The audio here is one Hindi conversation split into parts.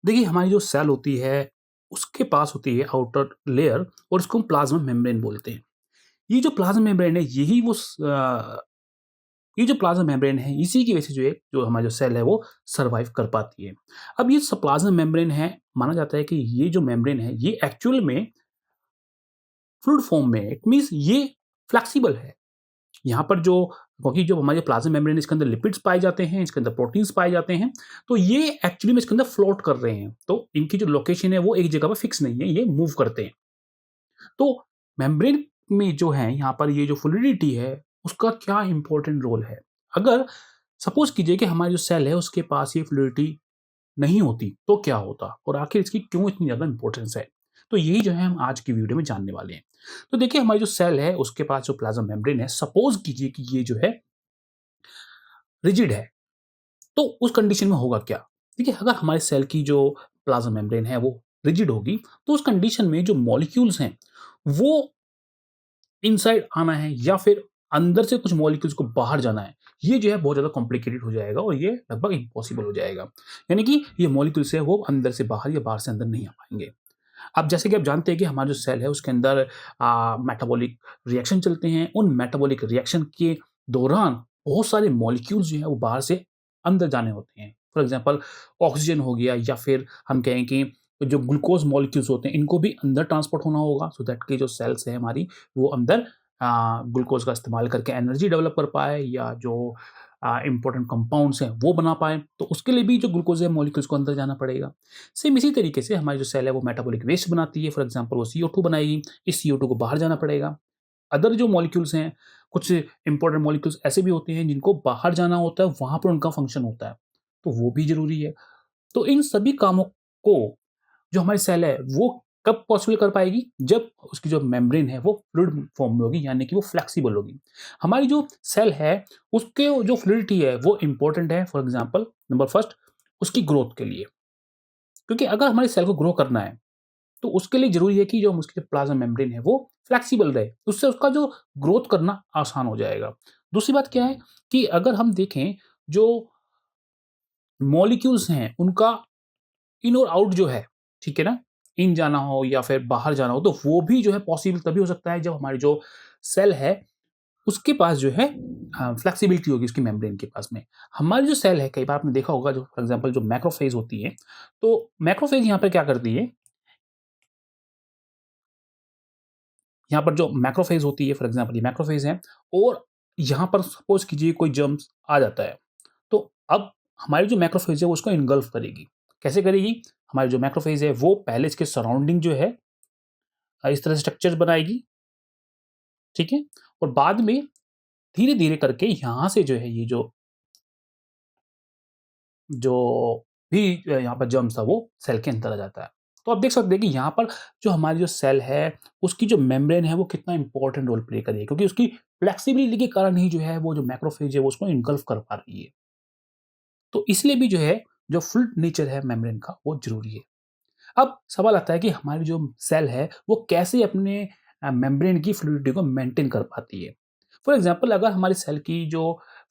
देखिए, हमारी जो सेल होती है, उसके पास होती है आउटर लेयर और इसको हम प्लाज़्मा मेम्ब्रेन बोलते हैं। ये जो प्लाज़्मा मेम्ब्रेन है, ये जो प्लाज़्मा मेम्ब्रेन है, इसी की वजह से जो हमारी जो सेल है, वो सर्वाइव कर पाती है। अब ये प्लाज़्मा मेम्ब्रेन है, माना जाता है कि ये जो मेम्ब्रेन है, ये एक्चुअल में फ्लूइड फॉर्म में है। इट मीन्स ये फ्लेक्सिबल है। यहाँ पर जो क्योंकि जो हमारे प्लाज़्मा मेम्ब्रेन है, इसके अंदर लिपिड्स पाए जाते हैं, इसके अंदर प्रोटीन्स पाए जाते हैं, तो ये एक्चुअली में इसके अंदर फ्लोट कर रहे हैं। तो इनकी जो लोकेशन है, वो एक जगह पे फिक्स नहीं है, ये मूव करते हैं। तो मेम्ब्रेन में जो है, यहाँ पर ये जो फ्लूइडिटी है, उसका क्या इम्पोर्टेंट रोल है? अगर सपोज़ कीजिए कि हमारी जो सेल है, उसके पास ये फ्लूइडिटी नहीं होती, तो क्या होता? और आखिर इसकी क्यों इतनी ज़्यादा इम्पोर्टेंस है? तो यही जो है हम आज की वीडियो में जानने वाले हैं। तो देखिए, हमारी जो सेल है, उसके पास जो प्लाज़्मा मेम्ब्रेन है, सपोज़ कीजिए कि ये जो है रिजिड है, तो उस कंडीशन में होगा क्या? देखिए, अगर हमारे सेल की जो प्लाज़्मा मेम्ब्रेन है, वो रिजिड होगी, तो उस कंडीशन में जो मॉलिक्यूल्स हैं, वो इनसाइड आना है या फिर अंदर से कुछ मॉलिक्यूल्स को बाहर जाना है, ये जो है बहुत ज़्यादा कॉम्प्लिकेटेड हो जाएगा और ये लगभग इम्पॉसिबल हो जाएगा। यानी कि ये मॉलिक्यूल्स है, वो अंदर से बाहर या बाहर से अंदर नहीं आ पाएँगे। अब जैसे कि आप जानते हैं कि हमारा जो सेल है, उसके अंदर मेटाबॉलिक रिएक्शन चलते हैं। उन मेटाबॉलिक रिएक्शन के दौरान बहुत सारे मॉलिक्यूल्स जो हैं, वो बाहर से अंदर जाने होते हैं। फॉर एग्ज़ाम्पल ऑक्सीजन हो गया या फिर हम कहें कि जो ग्लूकोज़ मॉलिक्यूल्स होते हैं, इनको भी अंदर ट्रांसपोर्ट होना होगा सो दैट कि जो सेल्स है हमारी, वो अंदर ग्लूकोज़ का इस्तेमाल करके एनर्जी डेवलप कर पाए या जो इम्पोर्टेंट कंपाउंड्स हैं, वो बना पाएँ। तो उसके लिए भी जो ग्लूकोज़ है, मॉलिक्यूल्स को अंदर जाना पड़ेगा। सेम इसी तरीके से हमारी जो सेल है, वो मेटाबॉलिक वेस्ट बनाती है। फॉर एग्ज़ाम्पल वो CO2 बनाएगी, इस CO2 को बाहर जाना पड़ेगा। अदर जो मॉलिक्यूल्स हैं, कुछ इम्पोर्टेंट मॉलिक्यूल्स ऐसे भी होते हैं जिनको बाहर जाना होता है, वहाँ पर उनका फंक्शन होता है, तो वो भी ज़रूरी है। तो इन सभी कामों को जो हमारी सेल है, वो कब पॉसिबल कर पाएगी? जब उसकी जो मेम्ब्रेन है, वो फ्लूइड फॉर्म में होगी, यानी कि वो फ्लेक्सिबल होगी। हमारी जो सेल है, उसके जो फ्लूइडिटी है, वो इम्पोर्टेंट है। फॉर एग्ज़ाम्पल नंबर फर्स्ट, उसकी ग्रोथ के लिए। क्योंकि अगर हमारी सेल को ग्रो करना है, तो उसके लिए ज़रूरी है कि जो उसकी जो प्लाज़्मा मेम्ब्रेन है, वो फ्लेक्सिबल रहे। उससे उसका जो ग्रोथ करना आसान हो जाएगा। दूसरी बात क्या है कि अगर हम देखें, जो मॉलिक्यूल्स हैं, उनका इन और आउट जो है, ठीक है ना? इन जाना हो या फिर बाहर जाना हो, तो वो भी जो है पॉसिबल तभी हो सकता है जब हमारी जो सेल है, उसके पास जो है फ्लेक्सिबिलिटी होगी उसकी मेम्ब्रेन के पास में। हमारी जो सेल है, कई बार आपने देखा होगा, जो फॉर एग्ज़ाम्पल जो मैक्रोफेज होती है, तो मैक्रोफेज यहाँ पे क्या करती है, यहाँ पर जो मैक्रोफेज होती है, फॉर एग्ज़ाम्पल ये मैक्रोफेज है और यहाँ पर सपोज़ कीजिए कोई जर्म्स आ जाता है, तो अब हमारी जो मैक्रोफेज है, वो उसको इन्गल्फ करेगी। कैसे करेगी? हमारी जो मैक्रोफेज है, वो पहले इसके सराउंडिंग जो है इस तरह से स्ट्रक्चर्स बनाएगी, ठीक है? और बाद में धीरे-धीरे करके यहाँ से जो है, ये जो भी यहाँ पर जर्म्स था, वो सेल के अंदर आ जाता है। तो आप देख सकते हैं कि यहाँ पर जो हमारी जो सेल है, उसकी जो मेम्ब्रेन है, वो कितना इम्पोर्टेंट रोल प्ले कर रही है, क्योंकि उसकी फ्लेक्सिबिलिटी के कारण ही जो है, वो जो मैक्रोफेज है, वो उसको इनगल्फ कर पा रही है। तो इसलिए भी जो है, जो फ्लूइड नेचर है मेम्ब्रेन का, वो ज़रूरी है। अब सवाल आता है कि हमारी जो सेल है, वो कैसे अपने मेम्ब्रेन की फ्लूइडिटी को मेंटेन कर पाती है। फॉर एग्ज़ाम्पल अगर हमारी सेल की जो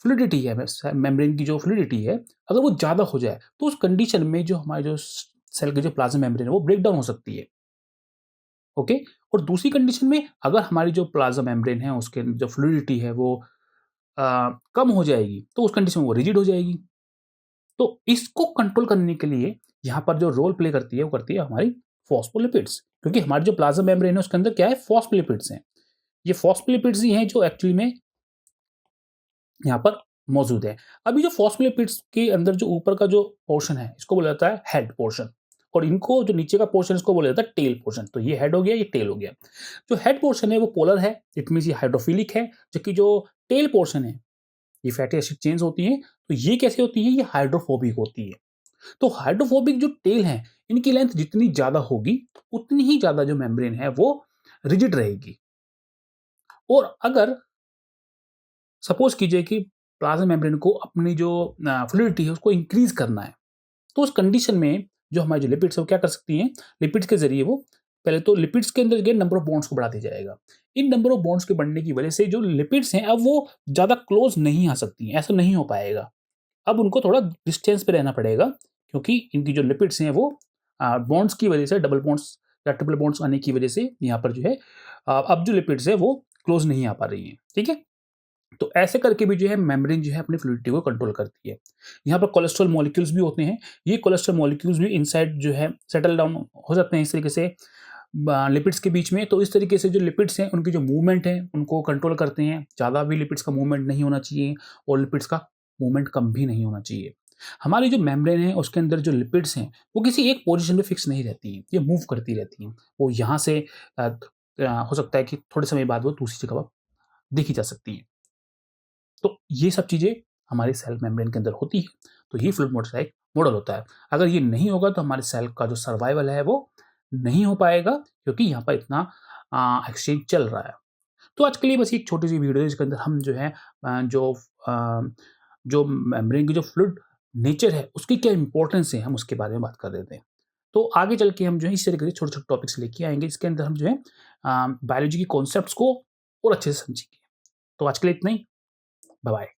फ्लूइडिटी है, मेम्ब्रेन की जो फ्लूइडिटी है, अगर वो ज़्यादा हो जाए, तो उस कंडीशन में जो हमारी जो सेल की जो प्लाज्मा मेम्ब्रेन है, वो ब्रेक डाउन हो सकती है। ओके? और दूसरी कंडीशन में अगर हमारी जो प्लाज्मा मेम्ब्रेन है, उसके जो फ्लूइडिटी है, वो कम हो जाएगी, तो उस कंडीशन में वो रिजिड हो जाएगी। तो इसको कंट्रोल करने के लिए यहाँ पर जो रोल प्ले करती है, वो करती है हमारी फॉस्फोलिपिड्स। क्योंकि हमारी जो प्लाज्मा मेम्ब्रेन है, उसके अंदर क्या है, फॉस्फोलिपिड्स हैं। ये फॉस्फोलिपिड्स ही हैं जो एक्चुअली में यहाँ पर मौजूद है। अभी जो फॉस्फोलिपिड्स के अंदर जो ऊपर का जो पोर्शन है, इसको बोला जाता है हेड पोर्शन, और इनको जो नीचे का पोर्शन, इसको बोला जाता है टेल पोर्शन। तो ये हेड हो गया, ये टेल हो गया। जो हेड पोर्शन है, वो पोलर है, इट मीन्स ये हाइड्रोफिलिक है, जबकि जो टेल पोर्शन है, ये फैटी एसिड चेन्स होती हैं, तो ये कैसे होती है, ये हाइड्रोफोबिक होती है। तो हाइड्रोफोबिक जो टेल है, इनकी लेंथ जितनी ज़्यादा होगी, उतनी ही ज़्यादा जो मेम्ब्रेन है, वो रिजिड रहेगी। और अगर सपोज़ कीजिए कि प्लाज़्मा मेम्ब्रेन को अपनी जो फ्लूइडिटी है, उसको इंक्रीज़ करना है, तो उस कंडीशन में जो हमारी जो लिपिड्स है, वो क्या कर सकती हैं, लिपिड्स के ज़रिए वो पहले तो लिपिड्स के अंदर के नंबर ऑफ बॉन्ड्स को बढ़ा दिया जाएगा। इन नंबर ऑफ बॉन्ड्स के बढ़ने की वजह से जो लिपिड्स हैं, अब वो ज़्यादा क्लोज़ नहीं आ सकती हैं, ऐसा नहीं हो पाएगा। अब उनको थोड़ा डिस्टेंस पे रहना पड़ेगा, क्योंकि इनकी जो लिपिड्स हैं वो बॉन्ड्स की वजह से, डबल बॉन्ड्स या ट्रिपल बॉन्ड्स आने की वजह से यहाँ पर जो है अब जो लिपिड्स है वो क्लोज नहीं आ पा रही हैं, ठीक है। तो ऐसे करके भी जो है मेम्ब्रेन जो है अपनी फ्लूइडिटी को कंट्रोल करती है। यहाँ पर कोलेस्ट्रॉल मॉलिक्यूल्स भी होते हैं, ये कोलेस्ट्रॉल मॉलिक्यूल्स भी इनसाइड जो है सेटल डाउन हो जाते हैं इस तरीके से लिपिड्स के बीच में। तो इस तरीके से जो लिपिड्स हैं उनकी जो मूवमेंट है उनको कंट्रोल करते हैं। ज़्यादा भी लिपिड्स का मूवमेंट नहीं होना चाहिए और लिपिड्स का मूवमेंट कम भी नहीं होना चाहिए। हमारी जो मेम्ब्रेन है उसके अंदर जो लिपिड्स हैं वो किसी एक पोजीशन में फिक्स नहीं रहती हैं, ये मूव करती रहती हैं। वो यहाँ से हो सकता है कि थोड़े समय बाद वो दूसरी जगह देखी जा सकती हैं। तो ये सब चीज़ें हमारे सेल मेम्ब्रेन के अंदर होती है। तो ये फ्लूइड मॉडल का एक मॉडल होता है। अगर ये नहीं होगा तो हमारे सेल का जो सर्वाइवल है वो नहीं हो पाएगा, क्योंकि यहाँ पर इतना एक्सचेंज चल रहा है। तो आज के लिए बस एक छोटी सी वीडियो है जिसके अंदर हम जो है जो मेम्ब्रेन की जो फ्लूइड नेचर है उसकी क्या इंपॉर्टेंस है हम उसके बारे में बात कर रहे थे। तो आगे चल के हम जो है इस तरीके से छोटे-छोटे टॉपिक्स लेके आएँगे जिसके अंदर हम जो है बायोलॉजी के कॉन्सेप्ट्स को और अच्छे से समझेंगे। तो आज के लिए इतना ही। Bye bye.